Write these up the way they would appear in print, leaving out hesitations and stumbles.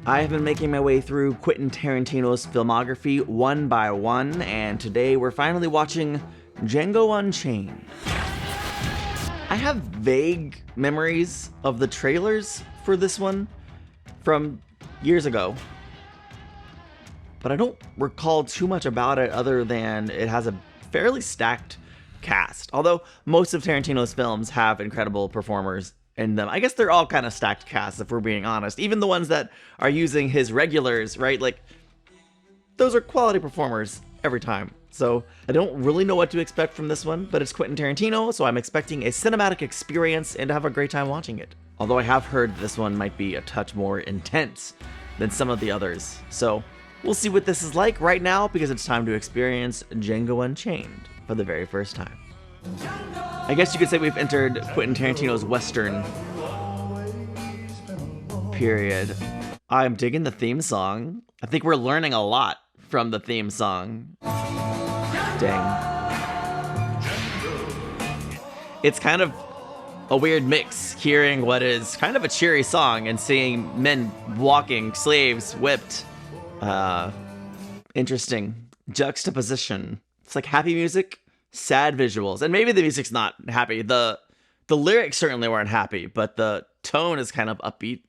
I have been making my way through Quentin Tarantino's filmography one by one, and today we're finally watching Django Unchained. I have vague memories of the trailers for this one from years ago, but I don't recall too much about it other than it has a fairly stacked cast. Although most of Tarantino's films have incredible performers in them. I guess they're all kind of stacked casts, if we're being honest. Even the ones that are using his regulars, right? Like, those are quality performers every time. So I don't really know what to expect from this one, but it's Quentin Tarantino, so I'm expecting a cinematic experience and to have a great time watching it. Although I have heard this one might be a touch more intense than some of the others. So we'll see what this is like right now, because it's time to experience Django Unchained for the very first time. I guess you could say we've entered Quentin Tarantino's Western period. I'm digging the theme song. I think we're learning a lot from the theme song. Dang. It's kind of a weird mix, hearing what is kind of a cheery song and seeing men walking, slaves whipped. Interesting juxtaposition. It's like happy music, sad visuals, and maybe the music's not happy. The lyrics certainly weren't happy, but the tone is kind of upbeat.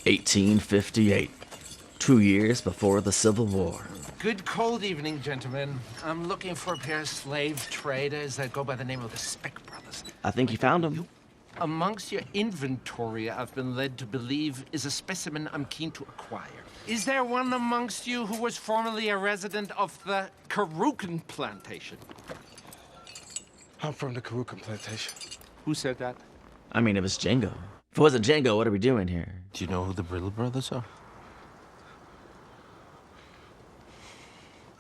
1858, 2 years before the Civil War. Good cold evening, gentlemen. I'm looking for a pair of slave traders that go by the name of the Speck Brothers. I think you found them. Amongst your inventory, I've been led to believe is a specimen I'm keen to acquire. Is there one amongst you who was formerly a resident of the Karukan plantation? I'm from the Karukan plantation. Who said that? I mean, it was Django. If it wasn't Django, what are we doing here? Do you know who the Brittle Brothers are?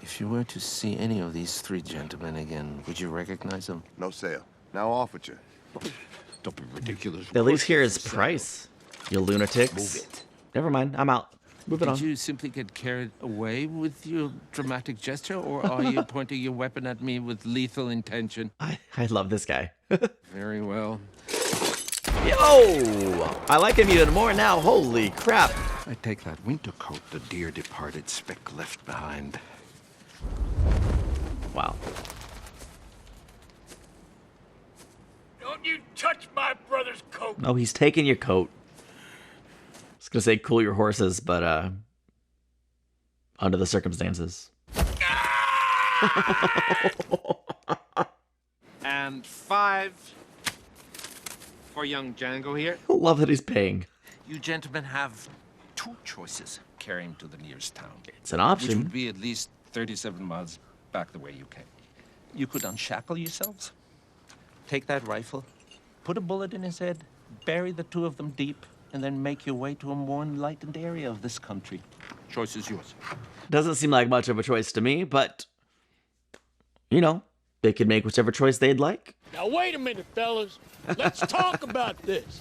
If you were to see any of these three gentlemen again, would you recognize them? No sale. Now offered you. Don't be ridiculous. At least here is price, you lunatics. Move it. Never mind, I'm out. Move it on. Did you simply get carried away with your dramatic gesture, or are you pointing your weapon at me with lethal intention? I love this guy. Very well. Yo! I like him even more now. Holy crap. I take that winter coat the dear departed Speck left behind. Wow. Don't you touch my brother's coat! Oh, he's taking your coat. I was gonna say cool your horses, but under the circumstances. And 5 for young Django here. I love that he's paying. You gentlemen have 2 choices carrying to the nearest town. It's an Which option. would be at least 37 miles back the way you came. You could unshackle yourselves, take that rifle, put a bullet in his head, bury the 2 of them deep, and then make your way to a more enlightened area of this country. Choice is yours. Doesn't seem like much of a choice to me, but, you know, they could make whichever choice they'd like. Now wait a minute, fellas. Let's talk about this.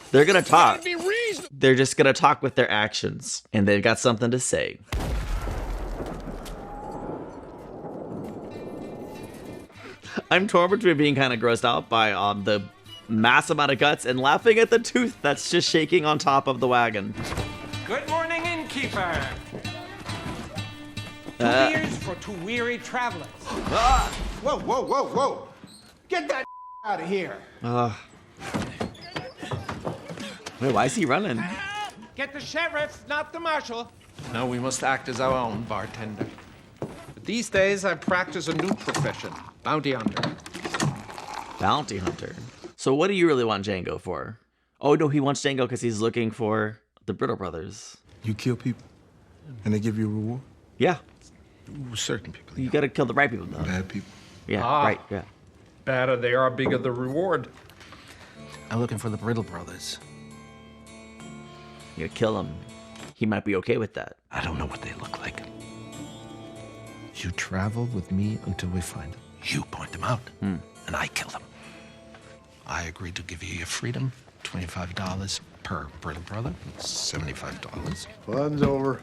They're gonna talk. Gotta be reasonable. They're just gonna talk with their actions, and they've got something to say. I'm torn between being kind of grossed out by the mass amount of guts and laughing at the tooth that's just shaking on top of the wagon. Good morning, innkeeper. 2 beers for 2 weary travelers. Whoa, whoa, whoa, whoa! Get that out of here! Wait, why is he running? Get the sheriff, not the marshal. Now we must act as our own bartender. But these days, I practice a new profession, bounty hunter. Bounty hunter. So what do you really want Django for? Oh, no, he wants Django because he's looking for the Brittle Brothers. You kill people, and they give you a reward? Yeah, Certain people. you gotta kill the right people, though. Bad people. Yeah, Ah. right, yeah. Better they are, bigger the reward. I'm looking for the Brittle Brothers. You gotta kill him. He might be okay with that. I don't know what they look like. You travel with me until we find them. You point them out, and I kill them. I agree to give you your freedom, $25 per Brittle Brother, $75. Fun's over.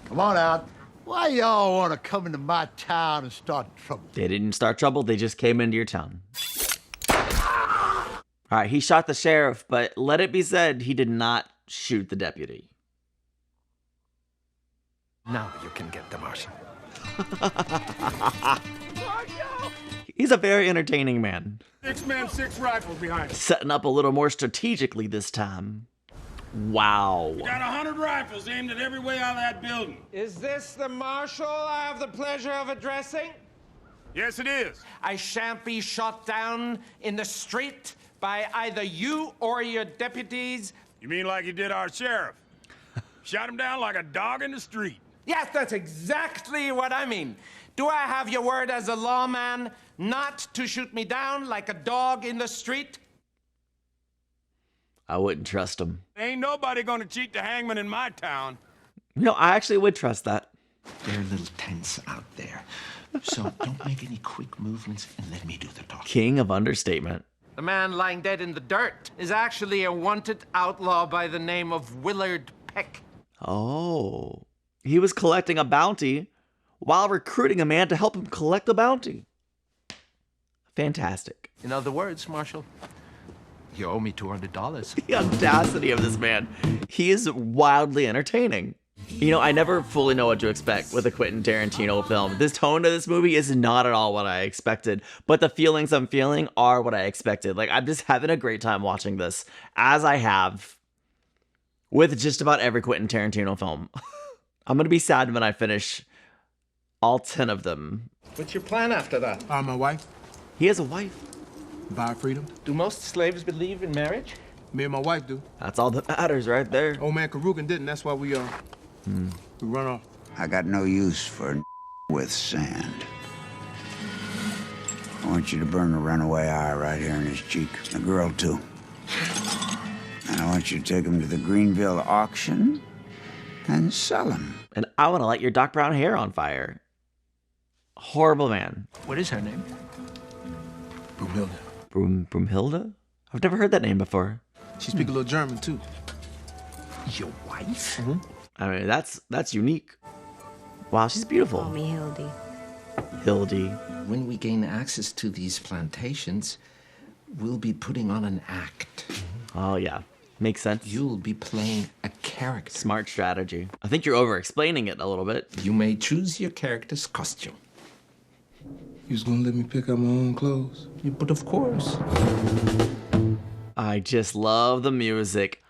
Come on out. Why y'all want to come into my town and start trouble? They didn't start trouble, they just came into your town. All right, he shot the sheriff, but let it be said, he did not shoot the deputy. Now you can get the Martian. He's a very entertaining man. 6 men, 6 rifles behind us. Setting up a little more strategically this time. Wow. Got 100 rifles aimed at every way out of that building. Is this the marshal I have the pleasure of addressing? Yes, it is. I shan't be shot down in the street by either you or your deputies. You mean like you did our sheriff? Shot him down like a dog in the street. Yes, that's exactly what I mean. Do I have your word as a lawman not to shoot me down like a dog in the street? I wouldn't trust him. Ain't nobody gonna cheat the hangman in my town. No, I actually would trust that. They're a little tense out there. So don't make any quick movements and let me do the talking. King of understatement. The man lying dead in the dirt is actually a wanted outlaw by the name of Willard Peck. Oh. He was collecting a bounty while recruiting a man to help him collect the bounty. Fantastic. In other words, Marshal, you owe me $200. The audacity of this man. He is wildly entertaining. You know, I never fully know what to expect with a Quentin Tarantino film. This tone of this movie is not at all what I expected, but the feelings I'm feeling are what I expected. Like, I'm just having a great time watching this, as I have with just about every Quentin Tarantino film. I'm gonna be sad when I finish all 10 of them. What's your plan after that? My wife, He has a wife. buy freedom. Do most slaves believe in marriage? Me and my wife do. That's all that matters right there. Old man Karugan didn't. That's why we run off. I got no use for with sand. I want you to burn a runaway eye right here in his cheek. The girl, too. And I want you to take him to the Greenville auction and sell him. And I want to light your dark brown hair on fire. Horrible man. What is her name? Broomhilda. Broomhilda? I've never heard that name before. She speak a little German, too. Your wife? I mean, that's unique. Wow, she's beautiful. Call me Hildy. Hildy. When we gain access to these plantations, we'll be putting on an act. Oh, yeah. Makes sense. You'll be playing a character. Smart strategy. I think you're over-explaining it a little bit. You may choose your character's costume. You was gonna let me pick out my own clothes? But of course. I just love the music.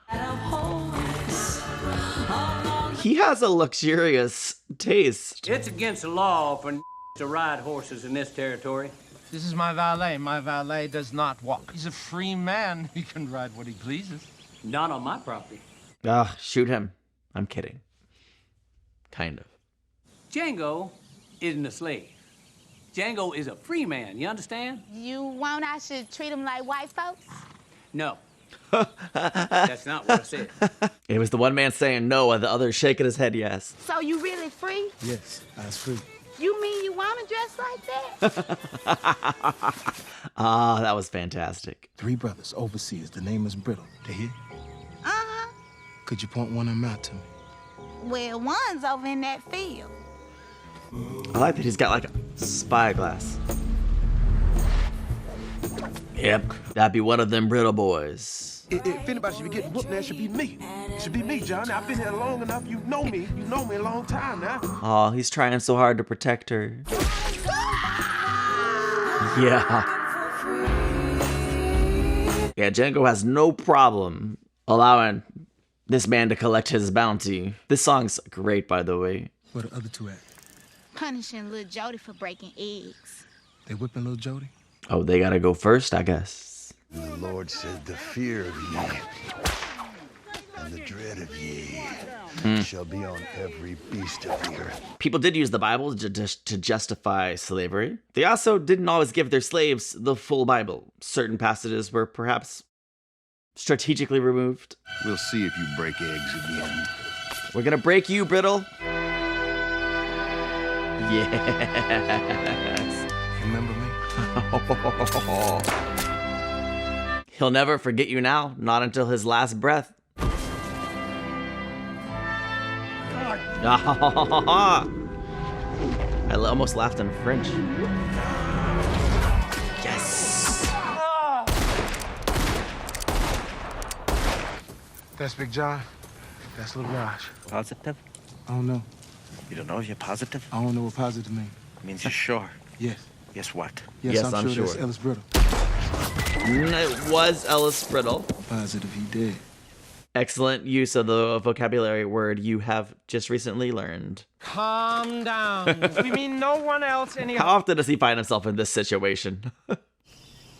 He has a luxurious taste. It's against the law for to ride horses in this territory. This is my valet. My valet does not walk. He's a free man. He can ride what he pleases. Not on my property. Ugh, shoot him. I'm kidding. Kind of. Django isn't a slave. Django is a free man, you understand? You want I should treat him like white folks? No. That's not what I said. It was the one man saying no and the other shaking his head yes. So you really free? Yes, I was free. You mean you want to dress like that? Ah, that was fantastic. 3 brothers, overseas. The name is Brittle. They here? Uh-huh. Could you point one of them out to me? Well, one's over in that field. I like that he's got like a spyglass. Yep, that'd be one of them Brittle boys. If anybody should be getting whooped, that should be me. It should be me, John. I've been here long enough. You know me. You know me a long time now. Oh, he's trying so hard to protect her. Yeah. Yeah, Django has no problem allowing this man to collect his bounty. This song's great, by the way. Where the other 2 at? Punishing little Jody for breaking eggs. They whipping little Jody? Oh, they gotta go first, I guess. The Lord said, the fear of ye and the dread of ye shall be on every beast of the earth. People did use the Bible to justify slavery. They also didn't always give their slaves the full Bible. Certain passages were perhaps strategically removed. We'll see if you break eggs again. We're gonna break you, Brittle. Yes. Remember me? He'll never forget you now, not until his last breath. I almost laughed in French. Yes. That's Big John. That's Little Raj. Positive? I don't know. You don't know if you're positive? I don't know what positive means. It means you're sure. Yes. Yes, what? Yes, I'm I'm sure. sure. That's Ellis Brittle. It was Ellis Brittle. Positive he did. Excellent use of the vocabulary word you have just recently learned. Calm down. We mean no one else any. How often does he find himself in this situation?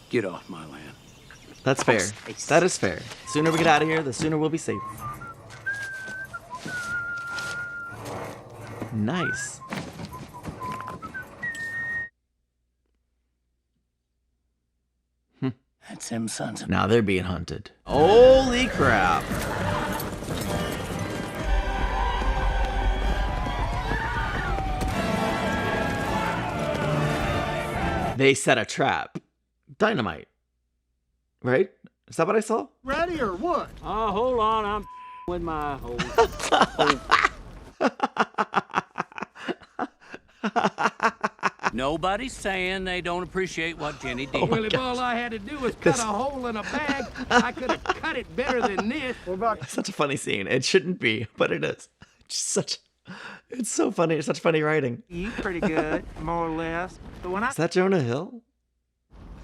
Get off my land. That's fair. That is fair. The sooner we get out of here, the sooner we'll be safe. Nice. That's them sons of... Now they're being hunted. Holy crap. They set a trap. Dynamite. Right? Is that what I saw? Ready or what? Oh, hold on, I'm with my whole... Nobody's saying they don't appreciate what Jenny did. Well, if all I had to do was cut a hole in a bag, I could have cut it better than this. What about Such a funny scene. It shouldn't be, but it is. It's so funny. It's such funny writing. You pretty good, more or less. But when Is that Jonah Hill?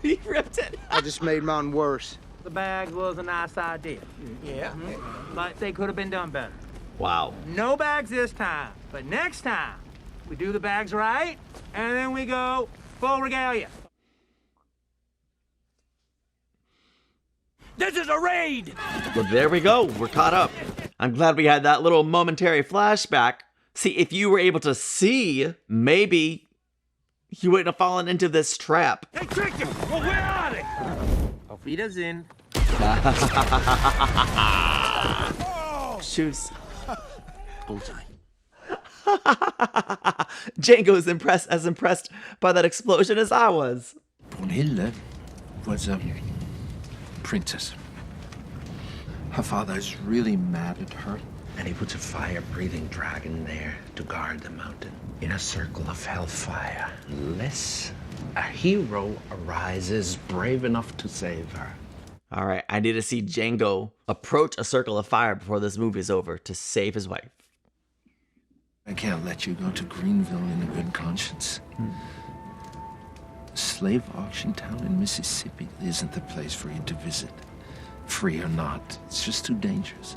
He ripped it. I just made mine worse. the bag was a nice idea. Yeah. But they could have been done better. Wow. No bags this time, but next time we do the bags right, and then we go full regalia. This is a raid! Well, there we go. We're caught up. I'm glad we had that little momentary flashback. See, if you were able to see, maybe you wouldn't have fallen into this trap. Hey, Tricky! Well, where are they? Auf Wiedersehen. Shoes. Bullseye. Django's as impressed by that explosion as I was. Broomhilda was a princess. Her father is really mad at her, and he puts a fire-breathing dragon there to guard the mountain in a circle of hellfire, unless a hero arises brave enough to save her. All right, I need to see Django approach a circle of fire before this movie is over to save his wife. I can't let you go to Greenville in a good conscience. Slave auction town in Mississippi isn't the place for you to visit. Free or not, it's just too dangerous.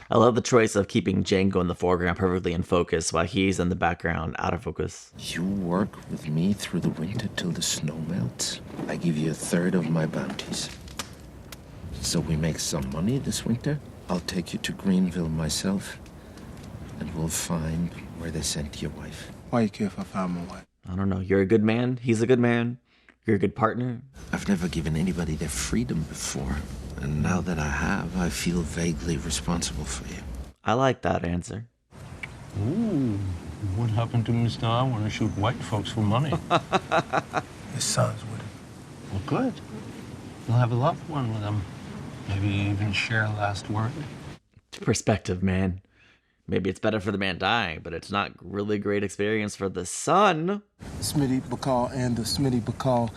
I love the choice of keeping Django in the foreground perfectly in focus while he's in the background out of focus. You work with me through the winter till the snow melts. I give you 1/3 of my bounties. So we make some money this winter. I'll take you to Greenville myself, and we'll find where they sent your wife. Why you care if I find my wife? I don't know. You're a good man. He's a good man. You're a good partner. I've never given anybody their freedom before, and now that I have, I feel vaguely responsible for you. I like that answer. Ooh, what happened to Mr. I want to shoot white folks for money? His son's with him. Well, good. You'll have a loved one with him. Maybe even share a last word. Perspective, man. Maybe it's better for the man dying, but it's not really great experience for the son. Smitty Bacall and the Smitty Bacall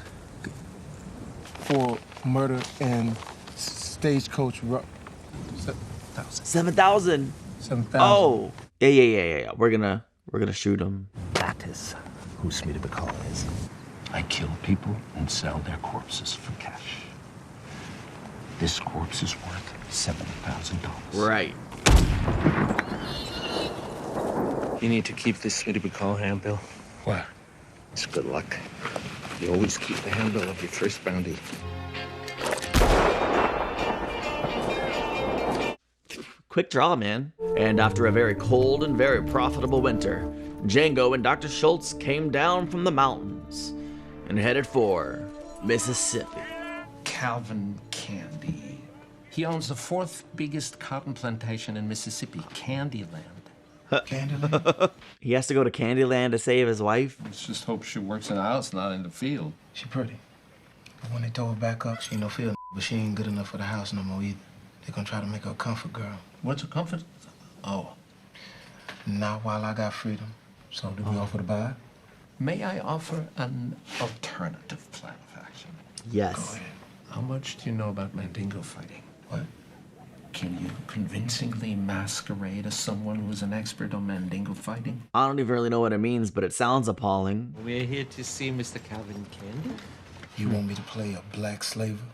for murder and stagecoach. 7,000. 7,000. Oh, yeah. We're gonna shoot him. That is who Smitty Bacall is. I kill people and sell their corpses for cash. This corpse is worth $7,000. Right. You need to keep this Smitty Bacall handbill. Why? It's good luck. You always keep the handbill of your first bounty. Quick draw, man. And after a very cold and very profitable winter, Django and Dr. Schultz came down from the mountains and headed for Mississippi. Calvin Candy. He owns the 4th biggest cotton plantation in Mississippi, Candyland. Candyland? He has to go to Candyland to save his wife. Let's just hope she works in the house, not in the field. She pretty. But when they throw her back up, she ain't no field, but she ain't good enough for the house no more either. They gonna try to make her a comfort girl. What's a comfort? Oh. Not while I got freedom. So do we offer to buy? May I offer an alternative plan of action? Yes. Go ahead. How much do you know about Mandingo fighting? What? Can you convincingly masquerade as someone who's an expert on Mandingo fighting? I don't even really know what it means, but it sounds appalling. We're here to see Mr. Calvin Candy. You want me to play a black slaver?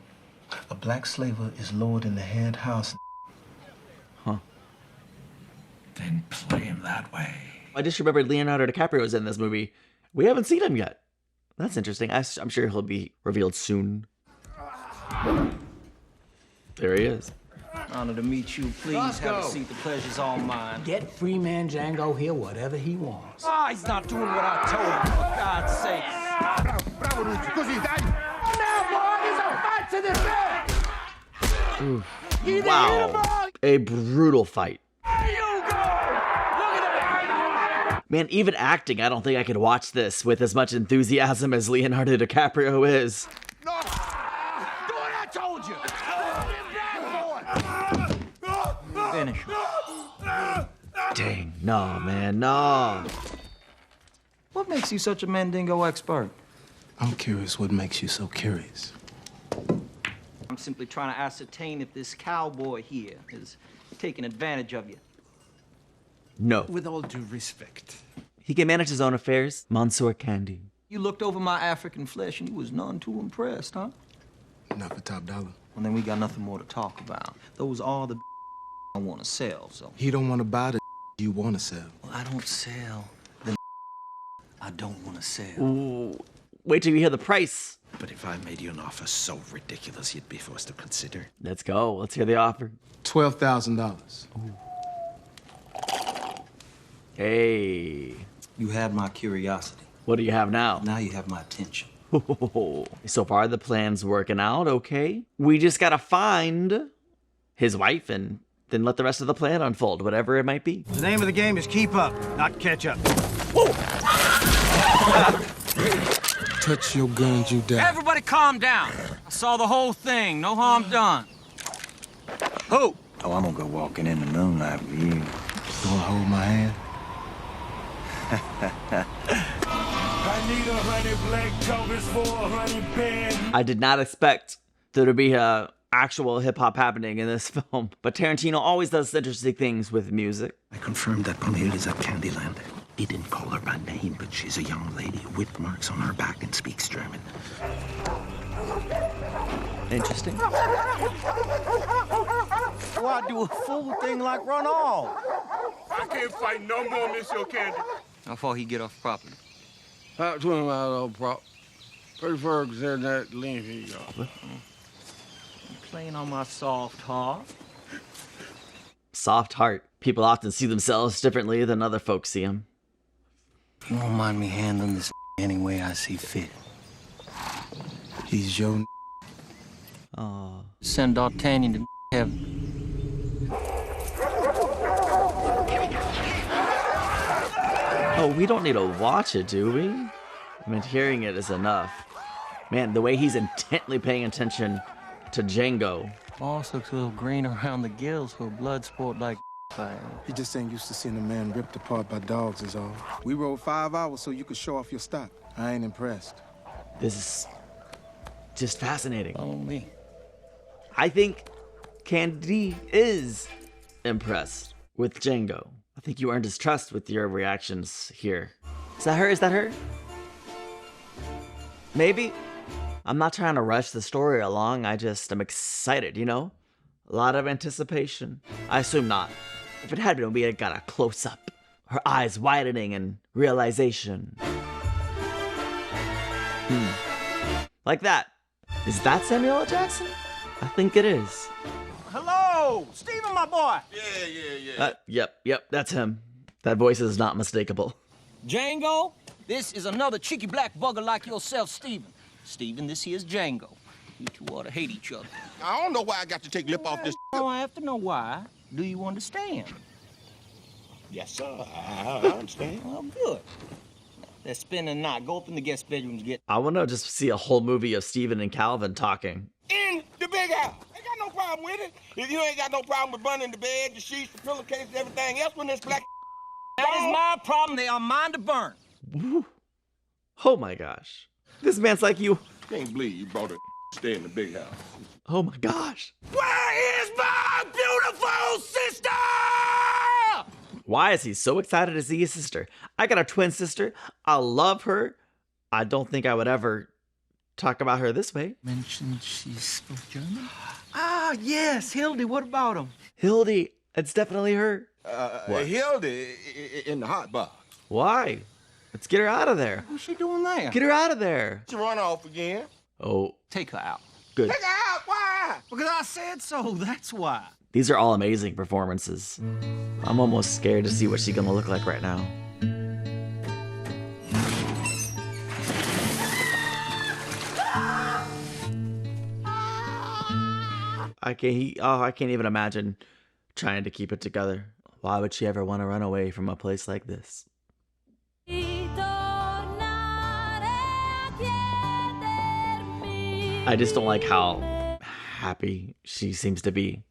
A black slaver is lowered in the head house. Huh. Then play him that way. I just remembered Leonardo DiCaprio was in this movie. We haven't seen him yet. That's interesting. I'm sure he'll be revealed soon. There he is. Honor to meet you. Please have a seat. The pleasure's all mine. Get free man Django here whatever he wants. Ah, he's not doing what I told him, for God's sake. Wow. A brutal fight. Man, even acting, I don't think I could watch this with as much enthusiasm as Leonardo DiCaprio is. No! Do what I told you! Finish. Dang, no, man, no. What makes you such a Mandingo expert? I'm curious what makes you so curious. I'm simply trying to ascertain if this cowboy here is taking advantage of you. No. With all due respect. He can manage his own affairs, Monsieur Candy. You looked over my African flesh and you was none too impressed, huh? Not for top dollar. Well, then we got nothing more to talk about. Those are the I want to sell, so. He don't want to buy the you want to sell. Well, I don't sell the I don't want to sell. Ooh. Wait till you hear the price. But if I made you an offer so ridiculous, you'd be forced to consider. Let's go. Let's hear the offer. $12,000. Hey. You had my curiosity. What do you have now? Now you have my attention. So far, the plan's working out, okay? We just gotta find his wife and then let the rest of the plan unfold, whatever it might be. The name of the game is keep up, not catch up. Touch your guns, you die. Everybody calm down. I saw the whole thing. No harm done. Who? Oh, I'm gonna go walking in the moonlight with you. Gonna hold my hand? I need 100 black covers for 100 bands. I did not expect there to be a actual hip-hop happening in this film, but Tarantino always does interesting things with music. I confirmed that Broomhilda's at Candyland. He didn't call her by name, but she's a young lady, whip marks on her back, and speaks German. Interesting. Why do a fool thing like run off? I can't fight no more, Monsieur Candy. How far he get off property? About 20 miles off prop. Pretty far considering that length he got. You playing on my soft heart? Soft heart. People often see themselves differently than other folks see them. You won't mind me handling this any way I see fit. He's your Oh. Send D'Artagnan to heaven. Oh, we don't need to watch it, do we? I mean, hearing it is enough. Man, the way he's intently paying attention to Django. Boss looks a little green around the gills for a blood sport like fighting. He just ain't used to seeing a man ripped apart by dogs is all. We rode 5 hours so you could show off your stock. I ain't impressed. This is just fascinating. Follow me. I think Candy is impressed with Django. I think you earned his trust with your reactions here. Is that her? Is that her? Maybe? I'm not trying to rush the story along. I'm excited, you know? A lot of anticipation. I assume not. If it had been, we had got a close-up. Her eyes widening in realization. Like that. Is that Samuel L. Jackson? I think it is. Hello, Stephen, my boy. Yep, that's him. That voice is not mistakable. Django, this is another cheeky black bugger like yourself, Stephen. Stephen, this here's Django. You two ought to hate each other. I don't know why I got to take lip off this. Oh, I have to know why. Do you understand? Yes, sir. I understand. Well, good. Let's spend the night. Go up in the guest bedroom to get... I want to just see a whole movie of Steven and Calvin talking. In the big house. Ain't got no problem with it. If you ain't got no problem with burning the bed, the sheets, the pillowcases, everything else when this black... That is my problem. They are mine to burn. Oh my gosh. This man's like you. Can't believe you brought it stay in the big house. Oh my gosh. Where is my beautiful sister? Why is he so excited to see his sister? I got a twin sister. I love her. I don't think I would ever talk about her this way. Mentioned she spoke German? Ah, yes, Hildy, what about him? Hildy, it's definitely her. Hildy in the hot box. Why? Let's get her out of there. What's she doing there? Get her out of there. She run off again. Oh, Take her out. good. Take her out. Why? Because I said so, that's why. These are all amazing performances. I'm almost scared to see what she's gonna look like right now. I can't even imagine trying to keep it together. Why would she ever want to run away from a place like this? I just don't like how happy she seems to be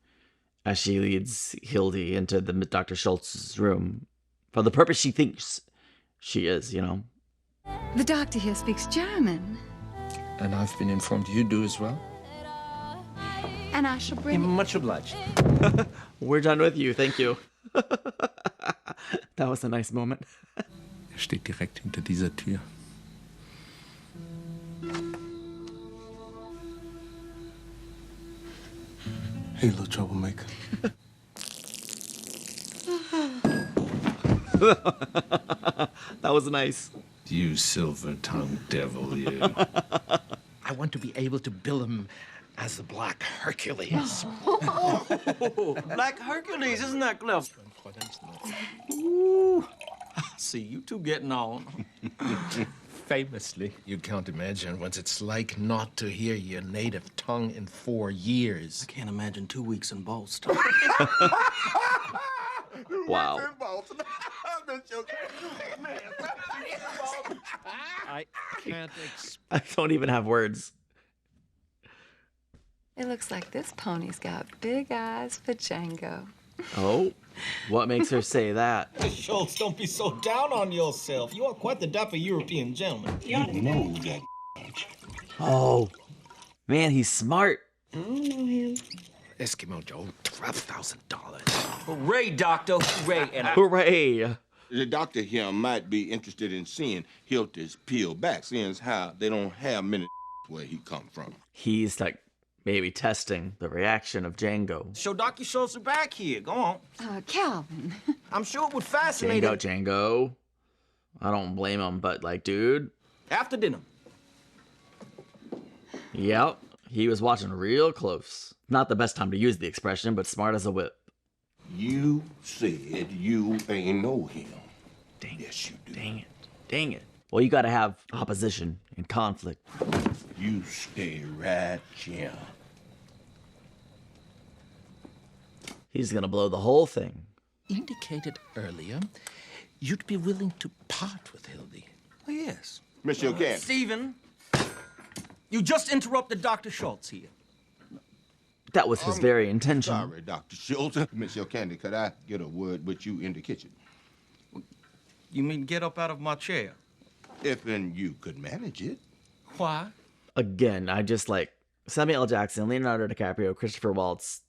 as she leads Hildy into the Dr. Schultz's room for the purpose she thinks she is, you know? The doctor here speaks German. And I've been informed you do as well. And I shall bring... Much obliged. We're done with you, thank you. That was a nice moment. Steht direkt hinter dieser Tür. Hey, little troublemaker. That was nice. You silver-tongued devil, you. I want to be able to bill him as the Black Hercules. Black Hercules, isn't that clever? Ooh, see you two getting on. Famously, you can't imagine what it's like not to hear your native tongue in 4 years. I can't imagine 2 weeks in Boston. Wow. I can't I don't even have words. It looks like this pony's got big eyes for Django. Oh, what makes her say that? Schultz, don't be so down on yourself. You are quite the dapper European gentleman. You know that. Oh, man, he's smart. I don't know him. Eskimo Joe, $12,000. Hooray, Doctor, hooray. And Hooray. The doctor here might be interested in seeing Hildy's peel back, seeing as how they don't have many where he come from. He's like maybe testing the reaction of Django. show Dr. Schultz back here. Go on. Calvin. I'm sure it would fascinate him. Django. I don't blame him, but like, dude. After dinner. Yep, he was watching real close. Not the best time to use the expression, but smart as a whip. You said you ain't know him. Dang yes, you do. Dang it. Dang it. Well, you gotta have opposition and conflict. You stay right here. He's gonna blow the whole thing. Indicated earlier, you'd be willing to part with Hildy. Oh, yes. Miss O'Candy. Stephen, you just interrupted Dr. Schultz here. That was his very intention. Sorry, Dr. Schultz. Miss O'Candy, could I get a word with you in the kitchen? You mean get up out of my chair? If and you could manage it. Why? Again, I just like Samuel L. Jackson, Leonardo DiCaprio, Christopher Waltz.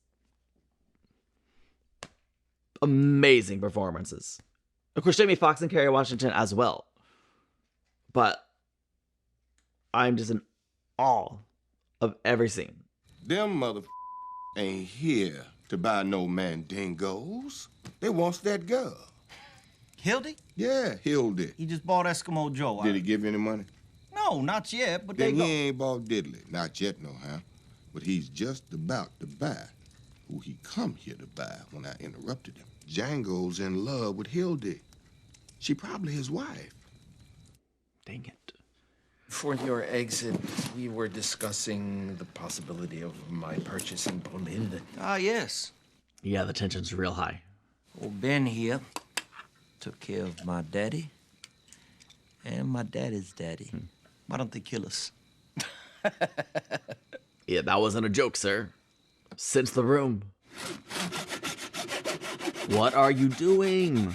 Amazing performances. Of course, Jamie Foxx and Kerry Washington as well. But I'm just in awe of every scene. Them motherfuckers ain't here to buy no mandingos. They wants that girl. Hildy? Yeah, Hildy. He just bought Eskimo Joe. Did he give you any money? No, not yet, but Then they he go. ain't bought diddly. Not yet, no how. But he's just about to buy who he come here to buy when I interrupted him. Django's in love with Hildy. She probably his wife. Dang it. For your exit, we were discussing the possibility of my purchasing Broomhilda. Ah, yes. Yeah, the tension's real high. Old Ben here took care of my daddy and my daddy's daddy. Why don't they kill us? Yeah, that wasn't a joke, sir. Sense the room. What are you doing?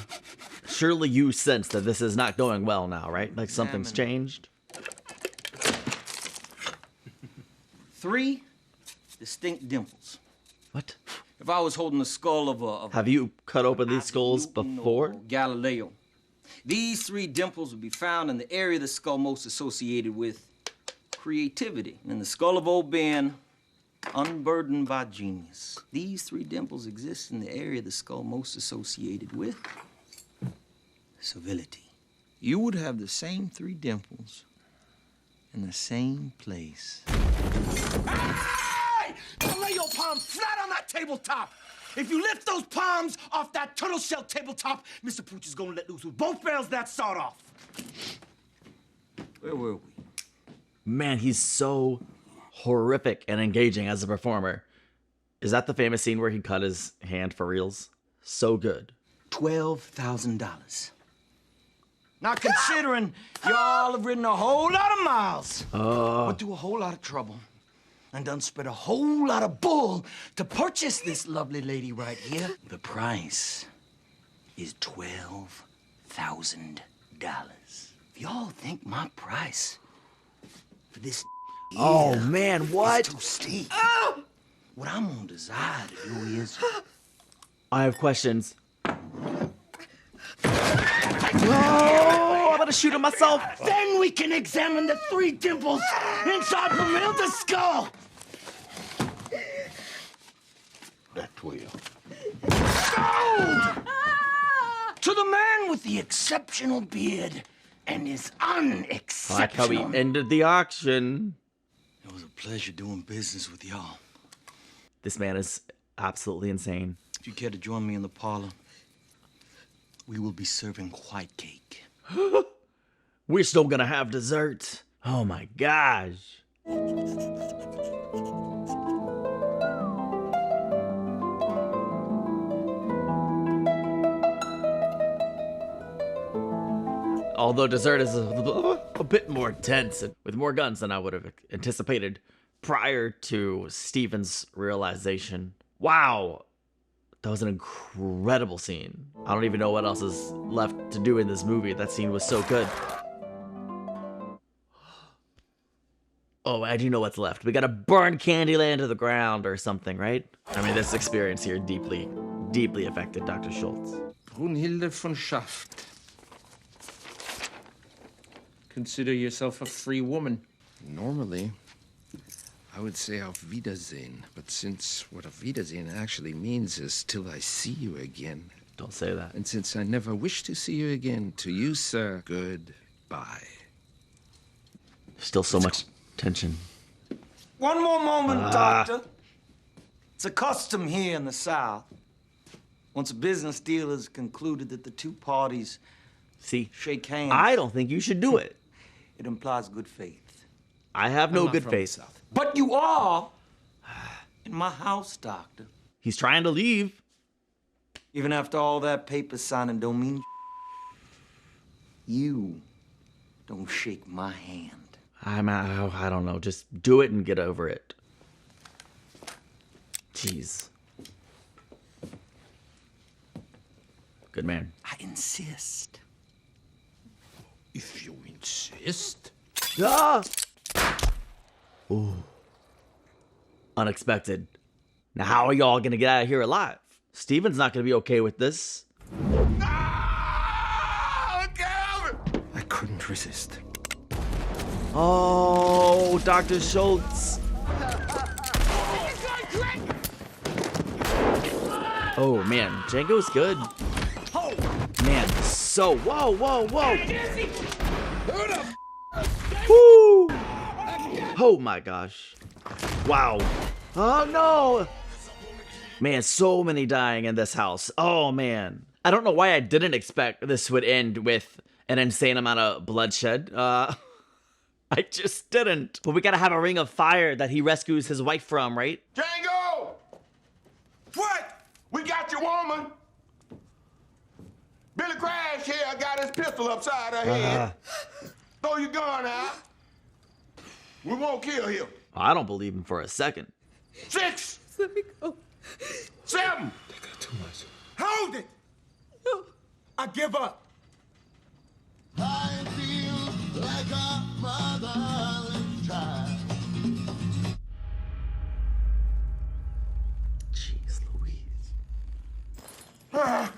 Surely you sense that this is not going well now, right? Like something's changed? 3 distinct dimples. What? If I was holding the skull of a Have you cut open these skulls before? Galileo, these 3 dimples would be found in the area of the skull most associated with creativity. In the skull of old Ben, unburdened by genius. These 3 dimples exist in the area of the skull most associated with civility. You would have the same 3 dimples in the same place. Hey! Don't lay your palms flat on that tabletop. If you lift those palms off that turtle shell tabletop, Mr. Pooch is gonna let loose with both barrels of that sawed off. Where were we? Man, he's so horrific and engaging as a performer. Is that the famous scene where he cut his hand for reals? So good. $12,000. Now, considering y'all have ridden a whole lot of miles, went through a whole lot of trouble, and done spread a whole lot of bull to purchase this lovely lady right here, the price is $12,000. If y'all think my price for this Oh man, what? is too steep, what I'm gonna desire to do is... I have questions. Oh, I'm gonna shoot him myself. Then we can examine the 3 dimples inside Broomhilda's skull. That 12. Sold! To the man with the exceptional beard and his unexceptional... I like how we ended the auction. It was a pleasure doing business with y'all. This man is absolutely insane. If you care to join me in the parlor, we will be serving white cake. We're still gonna have dessert. Oh my gosh. Although dessert is a bit more tense and with more guns than I would have anticipated prior to Steven's realization. Wow. That was an incredible scene. I don't even know what else is left to do in this movie. That scene was so good. Oh, I do know what's left. We gotta burn Candyland to the ground or something, right? I mean, this experience here deeply, deeply affected Dr. Schultz. Broomhilda von Schaft. Consider yourself a free woman. Normally, I would say auf Wiedersehen, but since what auf Wiedersehen actually means is till I see you again. Don't say that. And since I never wish to see you again, to you, sir, goodbye. Still so much tension. One more moment, Doctor. It's a custom here in the South. Once a business deal is concluded that the 2 parties shake hands. I don't think you should do it. It implies good faith. I have no good faith. But you are in my house, Doctor. He's trying to leave. Even after all that paper signing don't mean you don't shake my hand. I don't know. Just do it and get over it. Jeez. Good man. I insist. If you insist. Ah! Ooh. Unexpected. Now, how are y'all gonna get out of here alive? Steven's not gonna be okay with this. I couldn't resist. Oh, Dr. Schultz. Oh, man. Django's good. Man, so... Whoa, whoa, whoa. Woo! Oh, my gosh. Wow. Oh, no. Man, so many dying in this house. Oh, man. I don't know why I didn't expect this would end with an insane amount of bloodshed. I just didn't. But we gotta have a ring of fire that he rescues his wife from, right? Django! What? We got your woman. Billy Crash here got his pistol upside her head. Throw your gun out. We won't kill him. I don't believe him for a second. 6. Let me go. 7. They got too much. Hold it! No. I give up. I feel like a motherless child. Time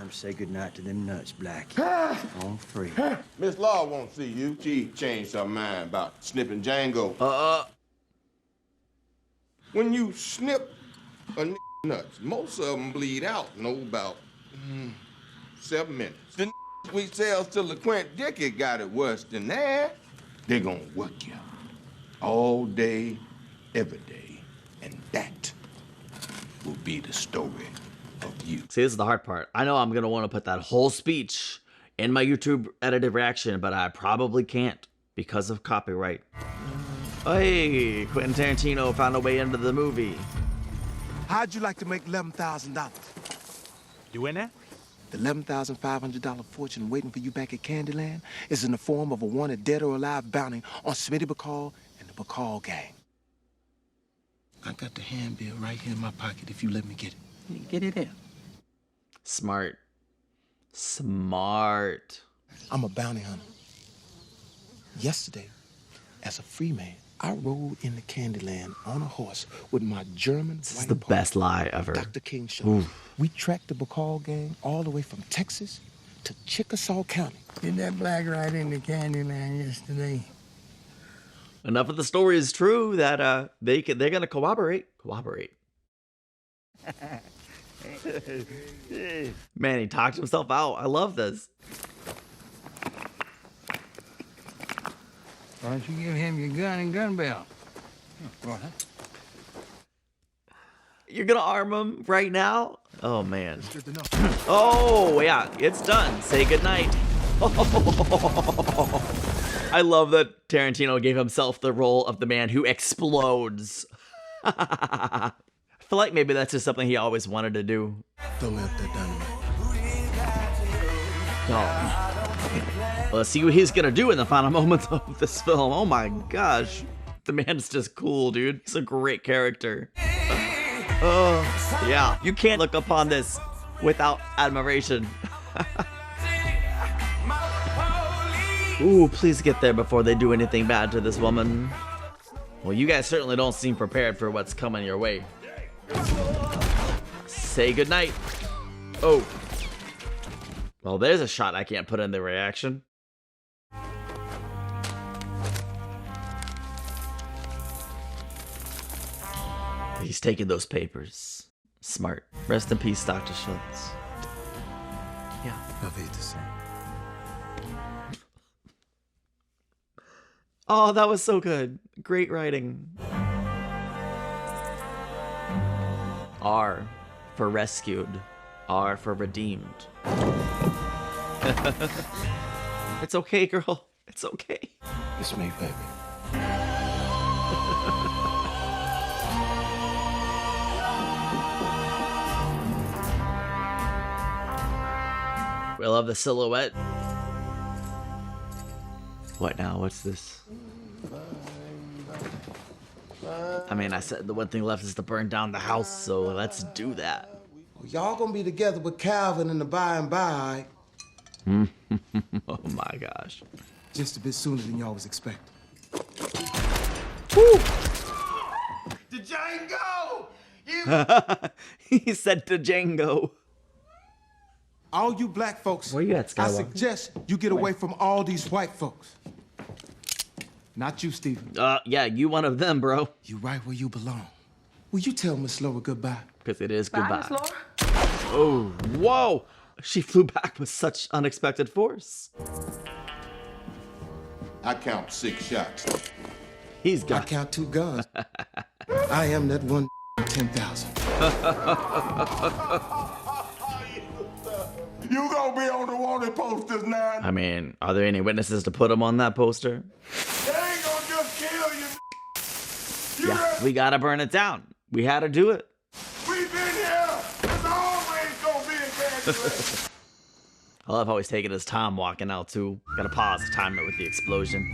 to say goodnight to them nuts, Blackie. On free. Miss Law won't see you. She changed her mind about snipping Django. When you snip a nuts, most of them bleed out in about 7 minutes. The we sells to LaQuint Dickey got it worse than that. They're gonna work you all day, every day, and that will be the story of you. See, this is the hard part. I know I'm gonna want to put that whole speech in my YouTube edited reaction, but I probably can't because of copyright. Hey, Quentin Tarantino found a way into the movie. How'd you like to make $11,000? You in there? The $11,500 fortune waiting for you back at Candyland is in the form of a wanted dead or alive bounty on Smitty Bacall and the Bacall gang. I got the handbill right here in my pocket if you let me get it. Get it in. Smart. Smart. I'm a bounty hunter. Yesterday, as a free man, I rode into Candyland on a horse with my German This is the best lie ever. Dr. King show. Oof. We tracked the Bacall gang all the way from Texas to Chickasaw County. Did that black ride into Candyland yesterday? Enough of the story is true that they're gonna cooperate. Man, he talked himself out. I love this. Why don't you give him your gun and gun belt? You're gonna arm him right now? Oh man. Oh yeah, it's done. Say goodnight. I love that Tarantino gave himself the role of the man who explodes. I feel like maybe that's just something he always wanted to do. Don't let that dynamite. Oh. Well, let's see what he's gonna do in the final moments of this film. Oh my gosh. The man's just cool, dude. He's a great character. Oh, yeah. You can't look upon this without admiration. Ooh, please get there before they do anything bad to this woman. Well, you guys certainly don't seem prepared for what's coming your way. Say goodnight. Oh. Well, there's a shot I can't put in the reaction. He's taking those papers. Smart. Rest in peace, Dr. Schultz. Yeah. Oh, that was so good. Great writing. R for rescued. R for redeemed. It's okay, girl. It's okay. It's me, baby. We love the silhouette. What now? What's this? I mean, I said the one thing left is to burn down the house, so let's do that. Y'all gonna be together with Calvin in the by and by. Oh my gosh. Just a bit sooner than y'all was expecting. Woo! To Django! He said to Django. All you black folks, Where you at, I Skywalker? suggest you get away from all these white folks. Not you, Stephen. Yeah, you one of them, bro. You right where you belong. Will you tell Miss Laura goodbye? Because it is Bye, goodbye. Miss Laura. Oh, whoa! She flew back with such unexpected force. I count 6 shots. He's got. I count 2 guns. I am that one 10,000. You gonna be on the wanted posters now. I mean, are there any witnesses to put him on that poster? They ain't gonna just kill you. Yeah, we gotta burn it down. We had to do it. We've been here. There's always gonna be a Candyland. I love how he's taking his time walking out too. Gotta pause, time it with the explosion.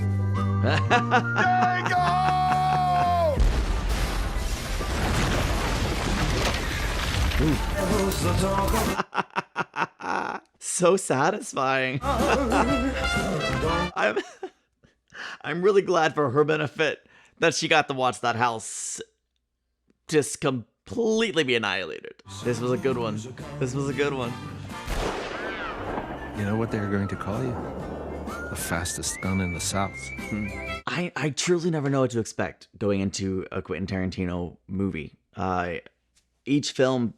So satisfying. I'm really glad for her benefit that she got to watch that house just completely be annihilated. This was a good one. This was a good one. You know what they're going to call you? The fastest gun in the South. I truly never know what to expect going into a Quentin Tarantino movie. Each film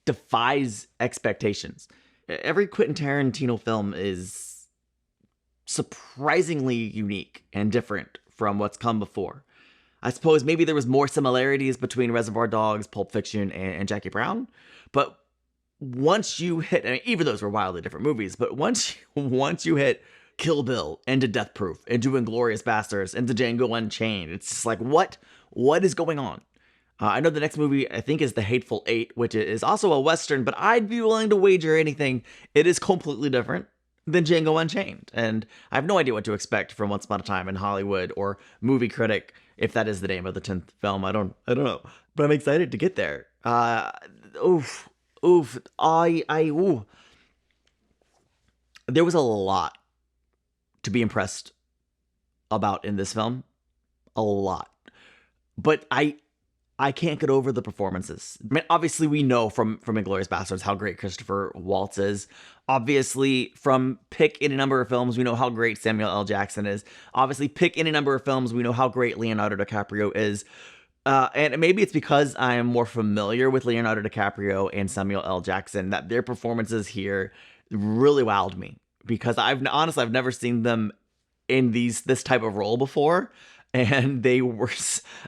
defies expectations. Every Quentin Tarantino film is surprisingly unique and different from what's come before. I suppose maybe there was more similarities between Reservoir Dogs, Pulp Fiction, and Jackie Brown, but once you hit, I mean, even those were wildly different movies, but once you hit Kill Bill into Death Proof, into Inglourious Basterds, into Django Unchained, it's just like, what is going on? I know the next movie, I think, is The Hateful Eight, which is also a Western, but I'd be willing to wager anything. It is completely different than Django Unchained, and I have no idea what to expect from Once Upon a Time in Hollywood or Movie Critic, if that is the name of the 10th film. I don't know, but I'm excited to get there. There was a lot to be impressed about in this film. A lot. But I can't get over the performances. I mean, obviously we know from Inglourious Basterds how great Christopher Waltz is. Obviously, from pick any number of films, we know how great Samuel L. Jackson is. Obviously, pick any number of films, we know how great Leonardo DiCaprio is. And maybe it's because I am more familiar with Leonardo DiCaprio and Samuel L. Jackson that their performances here really wowed me. Because I've never seen them in this type of role before. And they were,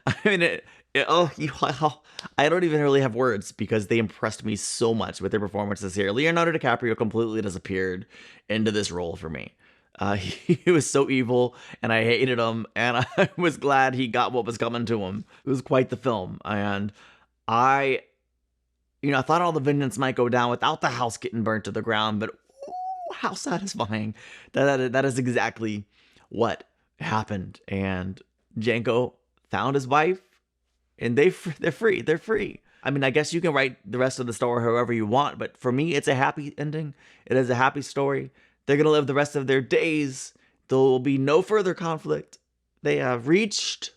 I mean, I don't even really have words because they impressed me so much with their performances here. Leonardo DiCaprio completely disappeared into this role for me. He was so evil, and I hated him, and I was glad he got what was coming to him. It was quite the film, and I thought all the vengeance might go down without the house getting burnt to the ground, but how satisfying that is exactly what happened. And Django found his wife, and they're free. I mean, I guess you can write the rest of the story however you want, but for me, it's a happy ending. It is a happy story. They're going to live the rest of their days. There will be no further conflict. They have reached,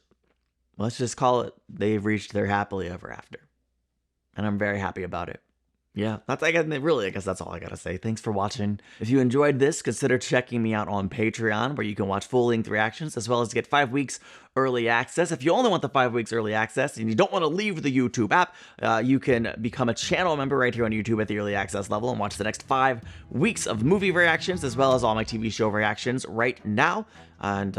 let's just call it, they've reached their happily ever after. And I'm very happy about it. Yeah, I guess that's all I gotta say. Thanks for watching. If you enjoyed this, consider checking me out on Patreon, where you can watch full-length reactions, as well as get 5 weeks early access. If you only want the 5 weeks early access, and you don't want to leave the YouTube app, you can become a channel member right here on YouTube at the early access level and watch the next 5 weeks of movie reactions, as well as all my TV show reactions right now. And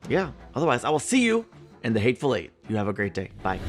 yeah, otherwise, I will see you in The Hateful Eight. You have a great day. Bye.